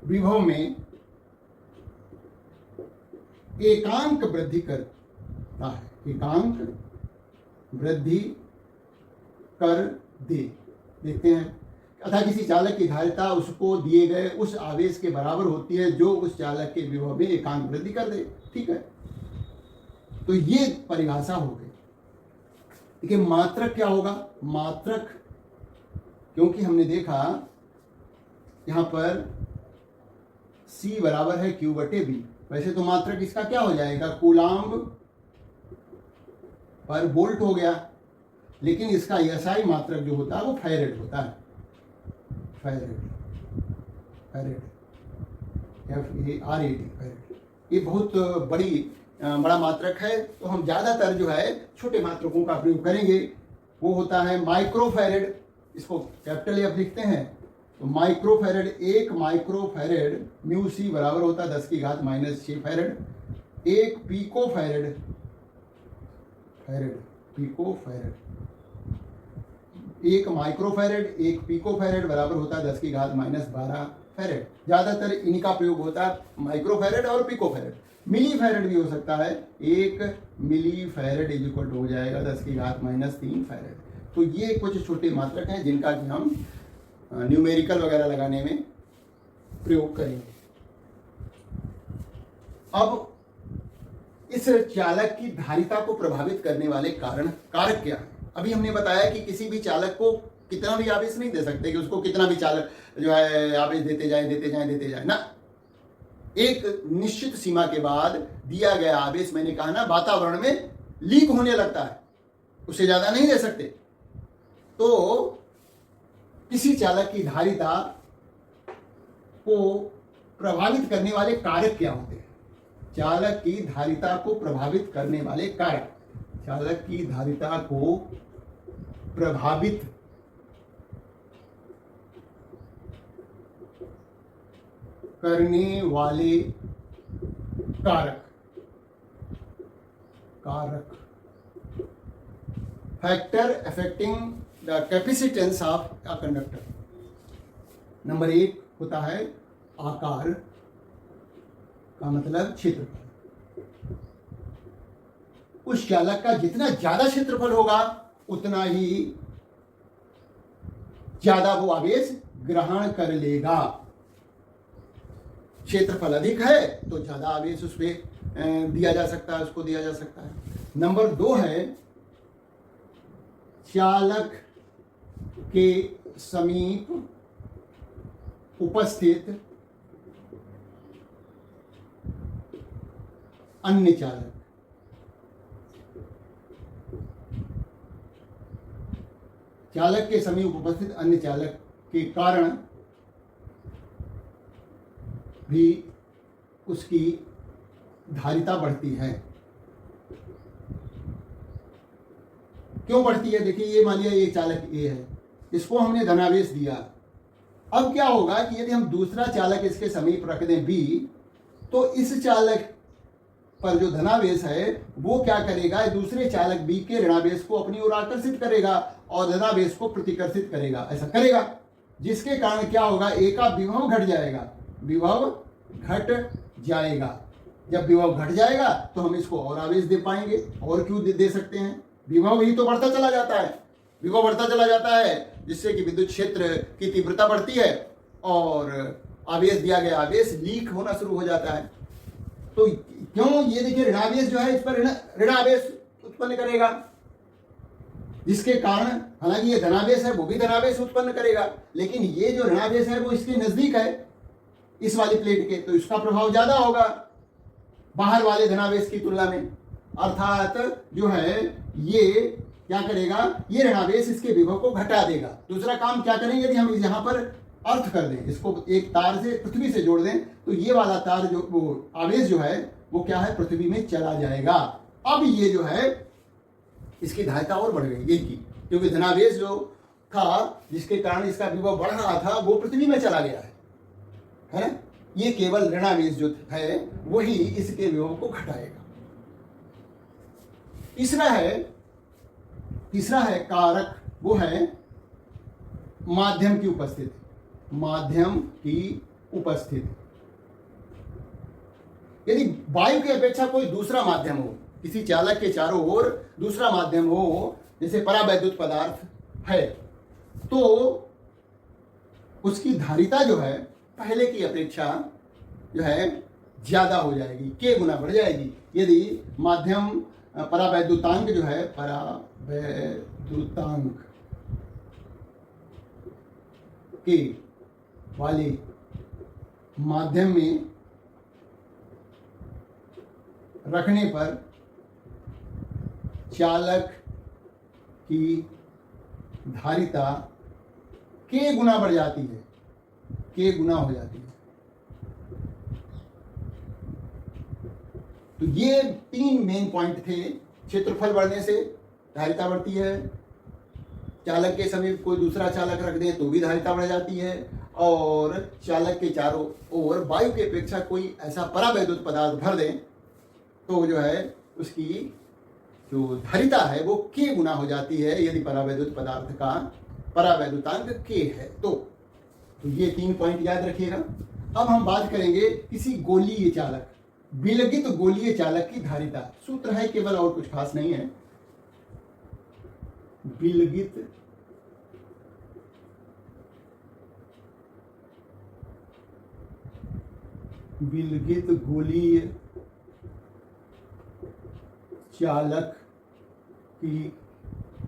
विभव में एकांक वृद्धि करता है, एकांक वृद्धि कर दे। देखते हैं, अतः किसी चालक की धारिता उसको दिए गए उस आवेश के बराबर होती है जो उस चालक के विभव में एकांक वृद्धि कर दे। ठीक है, तो ये परिभाषा हो गई। देखिए मात्रक क्या होगा, मात्रक, क्योंकि हमने देखा यहाँ पर C बराबर है Q बटे B। वैसे तो मात्रक इसका क्या हो जाएगा, कूलाम्ब पर वोल्ट हो गया, लेकिन इसका SI मात्रक जो होता है वो फैरेड होता है। Farad FARAD farad. ये बहुत बड़ा मात्रक है, तो हम ज़्यादातर जो है छोटे मात्रकों का प्रयोग करेंगे। वो होता है माइक्रोफैरेड, इसको कैपिटल F लिखते हैं। तो माइक्रोफैरेड, 1 माइक्रोफैरेड म्यू सी बराबर होता है 10⁻⁻6 farad. 1 picofarad, picofarad, 1 microfarad 1 picofarad बराबर होता है 10⁻12 फैरेड। ज़्यादातर इनका प्रयोग होता है माइक्रोफैरेड और पिकोफैरेड। मिलीफैरेड भी हो सकता है, 1 मिलीफैरेड इज इक्वल टू हो जाएगा 10⁻³ फैरेड। तो ये कुछ छोटे मात्रक हैं जिनका कि हम न्यूमेरिकल वगैरह लगाने में प्रयोग करेंगे। अब इस चालक की धारिता को प्रभावित करने वाले कारक क्या है। अभी हमने बताया कि किसी भी चालक को कितना भी आवेश नहीं दे सकते, कि उसको कितना भी चालक जो है आवेश देते जाए ना। एक निश्चित सीमा के बाद दिया गया आवेश, मैंने कहा ना, वातावरण में लीक होने लगता है, उससे ज्यादा नहीं दे सकते। तो किसी चालक की धारिता को प्रभावित करने वाले कारक क्या होते हैं। चालक की धारिता को प्रभावित करने वाले कारक, चालक की धारिता को प्रभावित करने वाले कारक factor affecting the capacitance of a conductor. Number 1 होता है आकार, का मतलब क्षेत्रफल। उस चालक का जितना ज्यादा क्षेत्रफल होगा उतना ही ज्यादा वो आवेश ग्रहण कर लेगा। क्षेत्रफल अधिक है तो ज्यादा आवेश उस पर दिया जा सकता है, उसको दिया जा सकता है। नंबर 2 है चालक के समीप उपस्थित अन्य चालक। चालक के समीप उपस्थित अन्य चालक के कारण भी उसकी धारिता बढ़ती है। क्यों बढ़ती है? देखिए, ये मान लिया ये चालक ए है, इसको हमने धनावेश दिया। अब क्या होगा कि यदि हम दूसरा चालक इसके समीप रख दें बी, तो इस चालक पर जो धनावेश है वो क्या करेगा, दूसरे चालक बी के ऋणावेश को अपनी ओर आकर्षित करेगा और धनावेश को प्रतिकर्षित करेगा। ऐसा करेगा जिसके कारण क्या होगा, ए का विभव घट जाएगा, विभव घट जाएगा। जब विभव घट जाएगा तो हम इसको और आवेश दे पाएंगे। और क्यों दे सकते हैं, विभव ही तो बढ़ता चला जाता है, विभव बढ़ता चला जाता है, जिससे कि विद्युत क्षेत्र की तीव्रता बढ़ती है और आवेश दिया गया आवेश लीक होना शुरू हो जाता है। तो क्यों, ये देखिए ऋणावेश जो है इस पर ऋणावेश उत्पन्न करेगा, जिसके कारण हालांकि ये धनावेश है वो भी धनावेश उत्पन्न करेगा, लेकिन ये जो ऋणावेश है वो इसके नजदीक है इस वाली प्लेट के, तो इसका प्रभाव ज्यादा होगा बाहर वाले धनावेश की तुलना में। अर्थात जो है ये क्या करेगा, ये ऋणावेश इसके विभव को घटा देगा। दूसरा काम क्या करेंगे, यदि हम यहाँ पर अर्थ कर दें, इसको एक तार से पृथ्वी से जोड़ दें, तो ये वाला तार जो वो आवेश जो है वो क्या है, पृथ्वी में चला जाएगा। अब ये जो है इसकी धारिता और बढ़ गई, ये की, क्योंकि धनावेश जो था जिसके कारण इसका विभव बढ़ रहा था वो पृथ्वी में चला गया है ना। ये केवल ऋणावेश जो है वही इसके विभव को घटाएगा। तीसरा है कारक, वो है माध्यम की उपस्थिति। माध्यम की उपस्थिति, यदि वायु की अपेक्षा कोई दूसरा माध्यम हो, किसी चालक के चारों ओर दूसरा माध्यम हो, जैसे परावैद्युत पदार्थ है, तो उसकी धारिता जो है पहले की अपेक्षा जो है ज्यादा हो जाएगी, के गुना बढ़ जाएगी। यदि माध्यम परावैद्युतांक जो है, परावैद्युतांक के वाले माध्यम में रखने पर चालक की धारिता k गुना बढ़ जाती है, k गुना हो जाती है। तो ये 3 मेन पॉइंट थे। क्षेत्रफल बढ़ने से धारिता बढ़ती है, चालक के समीप कोई दूसरा चालक रख दें तो भी धारिता बढ़ जाती है, और चालक के चारों ओर वायु की अपेक्षा कोई ऐसा परावैद्युत पदार्थ भर दें तो जो है उसकी जो धारिता है वो k गुना हो जाती है, यदि परावैद्युत पदार्थ का परावैद्युतांक k है तो ये 3 पॉइंट याद रखिएगा। अब हम बात करेंगे किसी गोलीय चालक, विलगित गोलीय चालक की धारिता। सूत्र है केवल, और कुछ खास नहीं है। विलगित गोलीय चालक की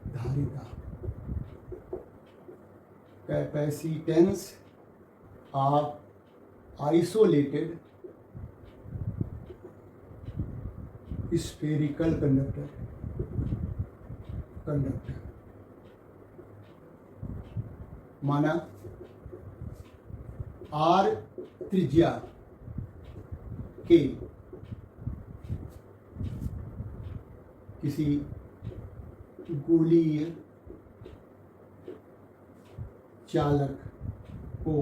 धारिता, capacitance of isolated spherical conductor माना r त्रिज्या के किसी गोलीय चालक को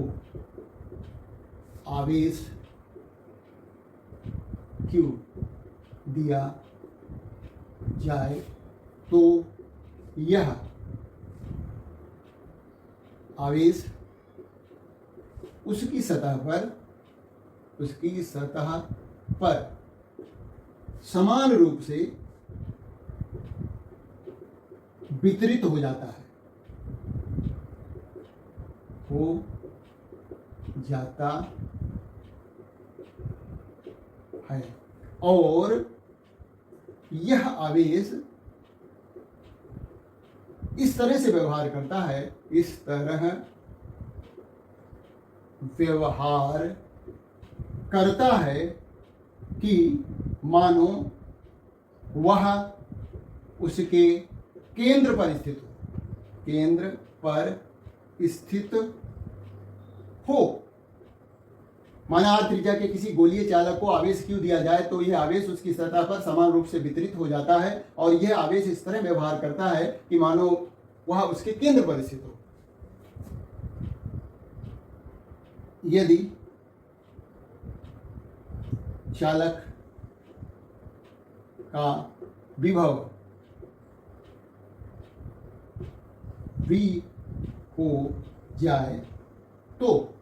आवेश Q दिया जाए तो यह आवेश उसकी सतह पर समान रूप से वितरित हो जाता है और यह आवेश इस तरह से व्यवहार करता है कि मानो वह उसके केंद्र पर स्थित हो। माना r त्रिज्या के किसी गोलीय चालक को आवेश Q दिया जाए तो यह आवेश उसकी सतह पर समान रूप से वितरित हो जाता है और यह आवेश इस तरह व्यवहार करता है कि मानो वह उसके केंद्र पर स्थित हो। यदि चालक का विभव V हो जाए तो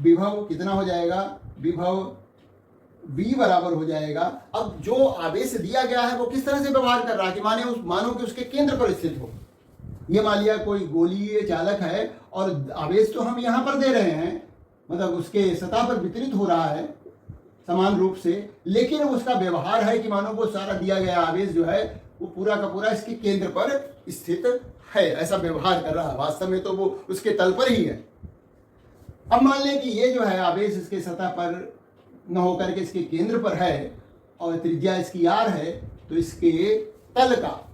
विभव कितना हो जाएगा? विभव V बराबर हो जाएगा। अब जो आवेश दिया गया है वो किस तरह से व्यवहार कर रहा है कि मानो कि उसके केंद्र पर स्थित हो। ये मान लिया कोई गोलीय चालक है और आवेश तो हम यहाँ पर दे रहे हैं, मतलब उसके सतह पर वितरित हो रहा है समान रूप से, लेकिन उसका व्यवहार है कि मानो वो सारा दिया गया आवेश जो है वो पूरा का पूरा इसके केंद्र पर स्थित है, ऐसा व्यवहार कर रहा है। वास्तव में तो वो उसके तल पर ही है। अब मान लें कि ये जो है आवेश इसके सतह पर न होकर के इसके केंद्र पर है और त्रिज्या इसकी r है, तो इसके तल का,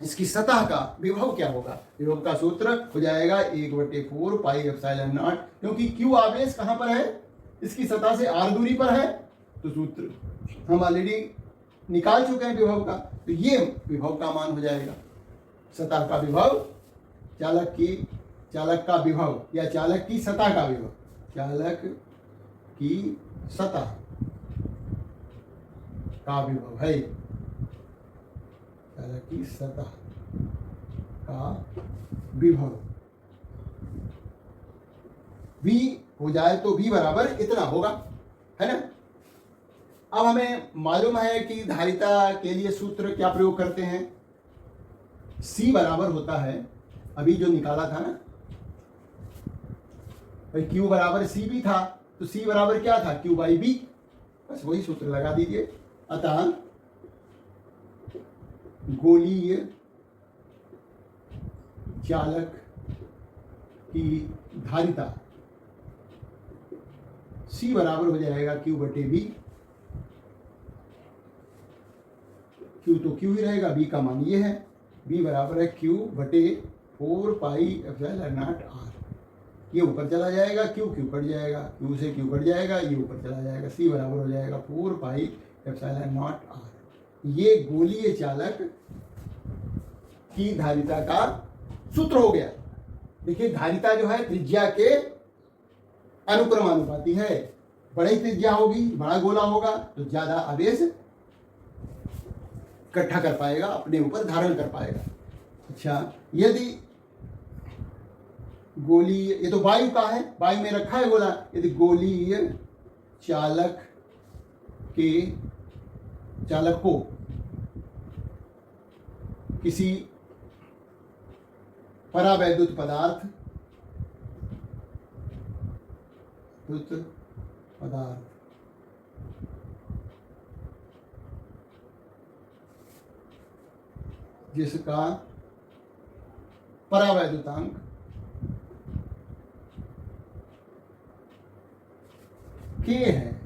इसकी सतह का विभव क्या होगा? विभव का सूत्र हो जाएगा 1/4 पाई एप्सिलॉन नॉट, क्योंकि Q आवेश कहां पर है? इसकी सतह से r दूरी पर है, तो सूत्र हम ऑलरेडी निकाल चुके हैं विभव का। तो ये विभव का मान हो जाएगा, सतह का विभव, चालक का विभव या चालक की सतह का विभव, चालक की सतह का विभव है, चालक की सतह का विभव V हो जाए तो V बराबर इतना होगा, है ना। अब हमें मालूम है कि धारिता के लिए सूत्र क्या प्रयोग करते हैं? C बराबर होता है, अभी जो निकाला था ना भाई, Q बराबर C भी था, तो C बराबर क्या था? Q बाई B, बस वही सूत्र लगा दीजिए। अतः गोलीय चालक की धारिता C बराबर हो जाएगा Q बटे B। Q तो Q ही रहेगा, B का मान ये है, B बराबर है Q बटे 4 पाई एप्सिलॉन नॉट R। ये ऊपर चला जाएगा, Q कट जाएगा, Q से Q कट जाएगा, ये ऊपर चला जाएगा, C बराबर हो जाएगा 4 पाई एप्सिलॉन नॉट R। ये गोलीय चालक की धारिता का सूत्र हो गया। देखिए धारिता जो है त्रिज्या के अनुक्रमानुपाती है। बड़ी त्रिज्या होगी, बड़ा गोला होगा तो ज्यादा आवेश इकट्ठा कर पाएगा, अपने ऊपर धारण कर पाएगा। अच्छा, यदि गोलीय, ये तो वायु का है, वायु में रखा है गोला, यदि गोलीय चालक को किसी परावैद्युत पदार्थ जिसका परावैद्युतांक K है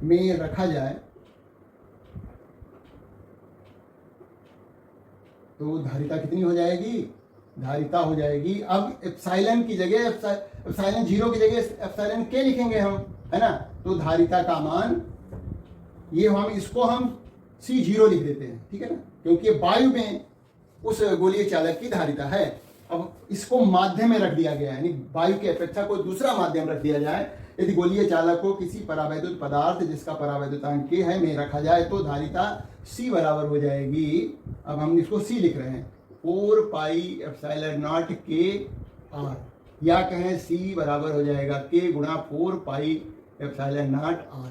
में रखा जाए तो धारिता कितनी हो जाएगी? धारिता हो जाएगी, अब एप्सिलॉन की जगह एप्सिलॉन 0 की जगह एप्सिलॉन K लिखेंगे हम, है ना। तो धारिता का मान ये इसको हम C0 लिख देते हैं, ठीक है ना, क्योंकि वायु में उस गोलीय चालक की धारिता है। अब इसको माध्यम में रख दिया गया है, यानी वायु की अपेक्षा कोई दूसरा माध्यम रख दिया जाए। यदि गोलीय चालक को किसी परावैद्युत पदार्थ जिसका परावैद्युतांक K है में रखा जाए तो धारिता C बराबर हो जाएगी। अब हम इसको C लिख रहे हैं, 4 pi epsilon not K R, या कहें C बराबर हो जाएगा K गुणा 4 पाई एप्सिलॉन नॉट R,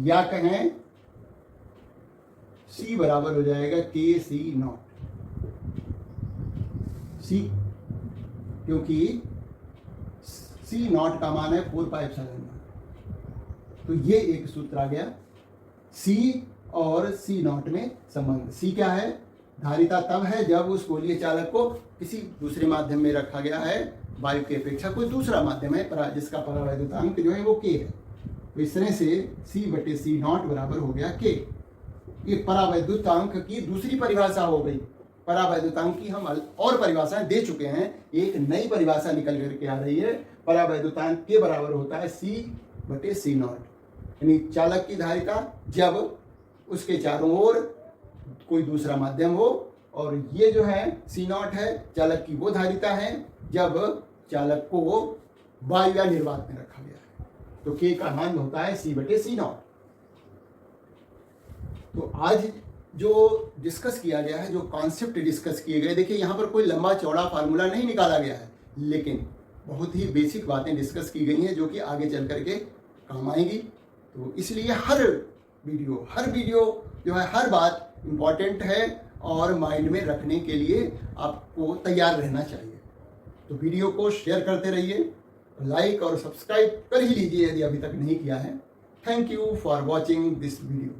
या कहें C बराबर हो जाएगा K C नॉट। C क्योंकि C नॉट का मान है 4 पाई एप्सिलॉन नॉट। तो ये एक सूत्र आ गया, C और C नॉट में संबंध। C क्या है? धारिता तब है जब उस गोलीय चालक को किसी दूसरे माध्यम में रखा गया है, वायु की अपेक्षा कोई दूसरा माध्यम है जिसका परावैद्युतांक जो है वो K है। तो इस तरह से C बटे C नॉट बराबर हो गया K। ये परावैद्युतांक की दूसरी परिभाषा हो गई। परावैद्युतांक की हम और परिभाषाएं दे चुके हैं, एक नई परिभाषा निकल करके आ रही है। परावैद्युतांक के बराबर होता है C बटे C नॉट, यानी चालक की धारिता जब उसके चारों ओर कोई दूसरा माध्यम हो, और ये जो है C नॉट है चालक की वो धारिता है जब चालक को वायु या निर्वात में रखा गया है। तो K का मान होता है C बटे C नॉट। तो आज जो डिस्कस किया गया है, जो कॉन्सेप्ट डिस्कस किए गए, देखिए यहाँ पर कोई लंबा चौड़ा फार्मूला नहीं निकाला गया है, लेकिन बहुत ही बेसिक बातें डिस्कस की गई हैं जो कि आगे चल करके काम आएंगी। तो इसलिए हर वीडियो जो है, हर बात इम्पॉर्टेंट है और माइंड में रखने के लिए आपको तैयार रहना चाहिए। तो वीडियो को शेयर करते रहिए, लाइक और सब्सक्राइब कर ही लीजिए यदि अभी तक नहीं किया है। Thank you for watching this video.